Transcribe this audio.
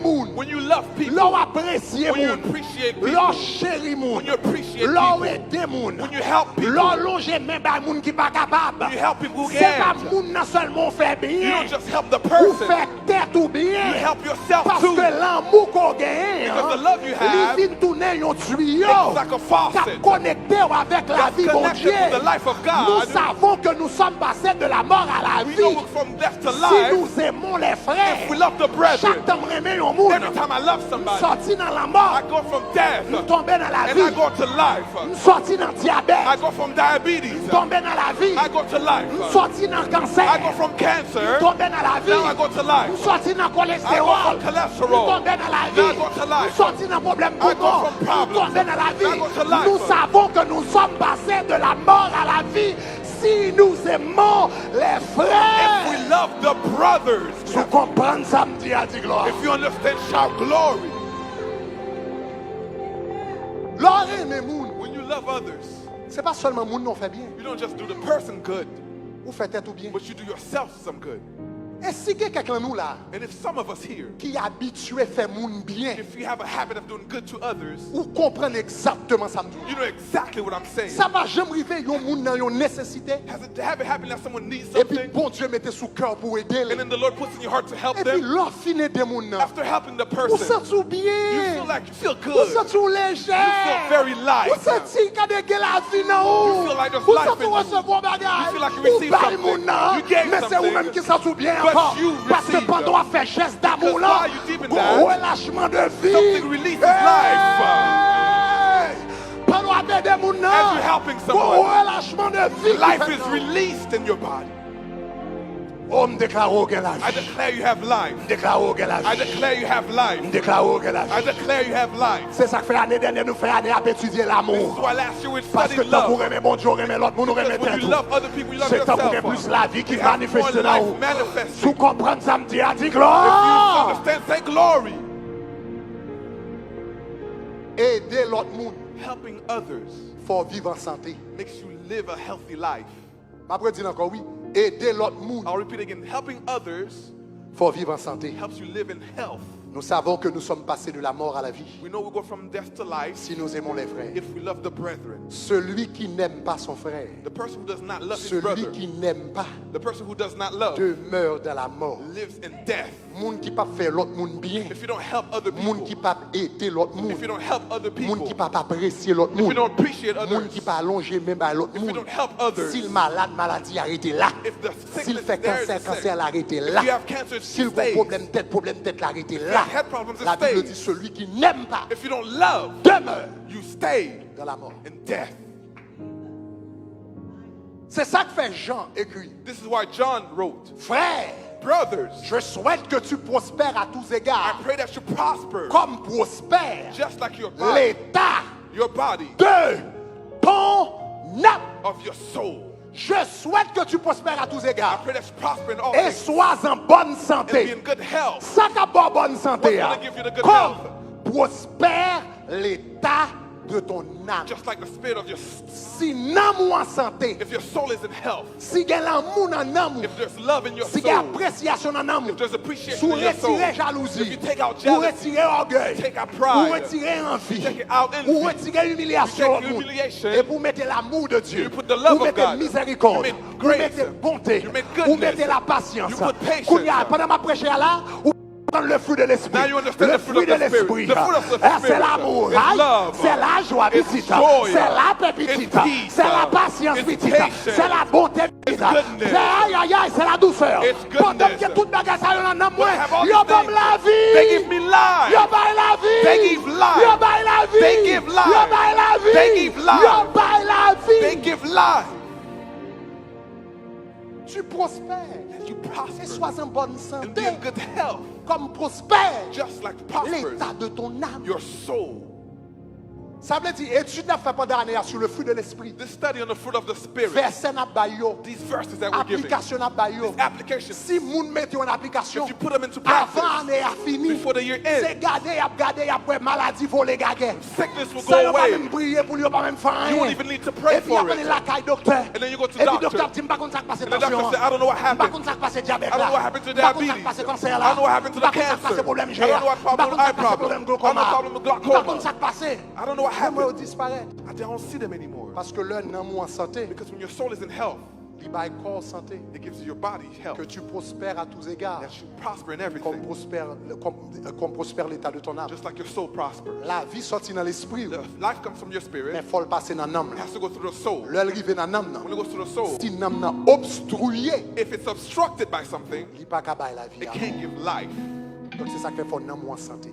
moun, when you love people, l'on apprécie when you moun, appreciate l'on people, chérit moun, when you appreciate l'on people, aide moun, when you help people, l'on longe même par moun qui pas capable. when you help people who C'est pas can't. moun nan seulement fait You bien, don't just help the ou person, fait tête ou you bien. help yourself Parce too. que l'amour qu'on gagne, Because the love you have, il vient tourner un tuyau it's like a qui faucet connecté avec la that's vie de connected Dieu. to the life of Nous God. savons que nous sommes passés de la mort à la We know vie. we're from death to Si life. nous aimons les frères, If we love the brethren, chaque temps remet un monde, every time I love somebody, sorti dans la mort, I go from death nous tombons dans la and I vie. go to life. Nous sortis dans le I diabète, go from diabetes, nous tombons dans la vie. I go to life. Nous sortis dans le cancer, I go from nous cancer, tombons dans la now I vie. go to Nous life. sortis dans le I go cholestérol, from nous cholesterol, tombons dans la now I vie. go to Nous life. sortis dans le problème I go poumon, from nous problems, tombons dans la now I vie. go to life. Nous savons que nous sommes passés de la mort à la vie si nous aimons les frères. We love the brothers. Tu comprends ça, me dit, a dit gloire. If you understand, shout glory. L'or aimé moun, When you love others, c'est pas seulement moun non fait bien, you don't just do the person good, ou fait tout bien. but you do yourself some good. Et si quelqu'un nous là And if some of us here, qui est habitué à faire moun bien, if you have a habit of doing good to others, ou comprendre exactement ça me dit. you know exactly what I'm saying. Ça va jamais arriver yon moun dans yon nécessité Has it have it happen that someone needs et puis something, bon Dieu mette sous cœur pour aider. and then the Lord puts in your heart to help Et puis them? l'or fini de moun nan. After helping the Ou person, sens you bien. feel like you feel Ou good. sens léger. You feel very light. Ou sens que la vie nan ou. You feel like there's Ou life sens in you. recevoir bagay. You feel like you Ou received bay something. moun nan. You gave Mais c'est ou something. même qui sens bien But encore. you Parce que received. pendant à faire geste d'amour là, Because while you deep in that, relâchement de vie. something releases Hey! Pendant à faire des moun nan, As you're helping someone, relâchement de vie. life is released in your body. Oh, me déclare que la I vie. declare you have life. Me déclare que la I vie. declare you have life. Me déclare que la I vie. declare you have life. C'est ça que fait l'année dernière, nous fait année à étudier l'amour. So I last year we Parce que studied tant pour love. aimer bon Dieu, aimer l'autre, nous Because aimer when you tout. love other people, you love C'est tant pour yourself. plus la vie qui You have manifeste more là life haut. manifesting. Tu comprends ça me dit, a dit If you gloire. understand, say glory. Aider l'autre monde, Helping others faut vivre en santé. makes you live a healthy life. Après dire encore oui, aider l'autre monde, I'll repeat again. Helping others faut vivre en santé. helps you live in health. Nous savons que nous sommes passés de la mort à la vie We know we go from death to life si nous aimons les frères. if we love the brethren. Celui qui n'aime pas son frère, The person who does not love his celui brother, qui n'aime pas, the person who does not love, demeure dans la mort. lives in death. Moun qui pas faire l'autre monde bien, If you don't help other moun qui people, pas aider l'autre monde, if you don't help other moun people, qui pas apprécier l'autre if you monde, don't appreciate moun others, qui pas allonger même à l'autre if you monde. don't help others, S'il malade, maladie arrêtez là. if the S'il sickness fait is there, cancer, it's cancer sick. l'arrêtez If là. you have cancer, it S'il a stays. problème tête l'arrêtez là. head problems, it La Bible stays. dit celui qui n'aime pas If you don't love, demeure you stay dans la mort. in death. C'est ça que fait Jean écrit. This is why John wrote, Frère, brothers, je souhaite que tu prospères à tous I égards, pray that you prosper comme prospère just like your body, l'état de ton âme. of your soul. Je souhaite que tu prospères à tous I égards pray that you prosper in all et things sois en bonne and be santé. in good health. Ça qui a pas bonne santé, What's gonna give you the good comme health? prospère l'état de ton âme. Just like the spirit of your Si l'âme ou en santé, if your soul is in health, si il y a l'amour dans l'âme, if there's love in your si il y a soul, appréciation dans l'âme, if there's appreciation pour in your soul, retirer jalousie, if you take out pour jealousy, retirer orgueil, take out pour pride, retirer envie, take out envy, pour retirer humiliation, you take humiliation, et pour mettre l'amour de Dieu, you put the love pour of mettre God, miséricorde, you make pour grace, mettre bonté, you make pour goodness, mettre la patience. you put patience. Kounya, pendant ma prêche là, ou prendre le fruit de l'esprit. Now you understand Le the fruit fruit of de the spirit. l'esprit. The fruit of the C'est spirit. l'amour, It's right? love. C'est la joie, It's petite. joy. C'est la paix, It's petite. peace. C'est la patience, It's petite. patience. C'est la bonté, petite. goodness. C'est aïe, aïe, aïe, c'est la douceur. It's Pendant goodness. que toute bagarre ça en a When I moins, have all yo these bam things, la they give vie. me life. Yo bail la vie. They give life. Yo bail la vie. They give life. Yo bail la vie. They give life. Yo bail la They vie. give life. Tu prospères. You Et prosper sois en bonne and be santé. in good health, Comme prospère just like prospers l'état de ton âme. your soul. Ça veut dire, étude n'a fait pendant l'année sur le fruit de l'esprit. This study on the fruit of the Spirit. Verset n'a pas yo. These verses that we're giving. Application n'a pas yo. These applications. Si moun mette en application, If you put them into avant practice, l'année a fini, before the year c'est ends, garder, après maladie, voler, gaguer. sickness will Ça go n'a pas away. même prier pour lui, pas même faire You won't rien. even need to pray Et puis for après, it. la caille docteur. And then you go to Et puis doctor. docteur dit, pas comme ça que passe And the doctor tension. said, I don't know what Pas happened. comme ça que passe diabète I don't know what là. happened to Pas comme ça que diabetes. passe cancer I là. don't know what happened to the Pas comme ça que cancer. passe problème I GA. don't know what Pas problem comme ça eye que passe problem. problème I don't know glaucoma. problem with Pas glaucoma. comme ça que passe. I don't know what Moi, happened. disparaît. I don't see them anymore. Parce que l'un n'a moins en santé. Because when your soul is in health, Il va corps santé. it gives you your body health. Que tu prospères à tous égards. That you prosper in Comme everything. prospère l'état de ton âme. Just like your soul prospers. La vie sortit dans l'esprit. The life comes from your Mais spirit. il faut le passer dans l'âme. It has to go through the soul. L'œil arrive dans l'âme. When it goes through the soul, Si l'âme n'a obstrué, if it's obstructed by something, il n'y a pas qu'à bailler la vie. it can't give life. Donc c'est ça qu'il faut l'âme en santé.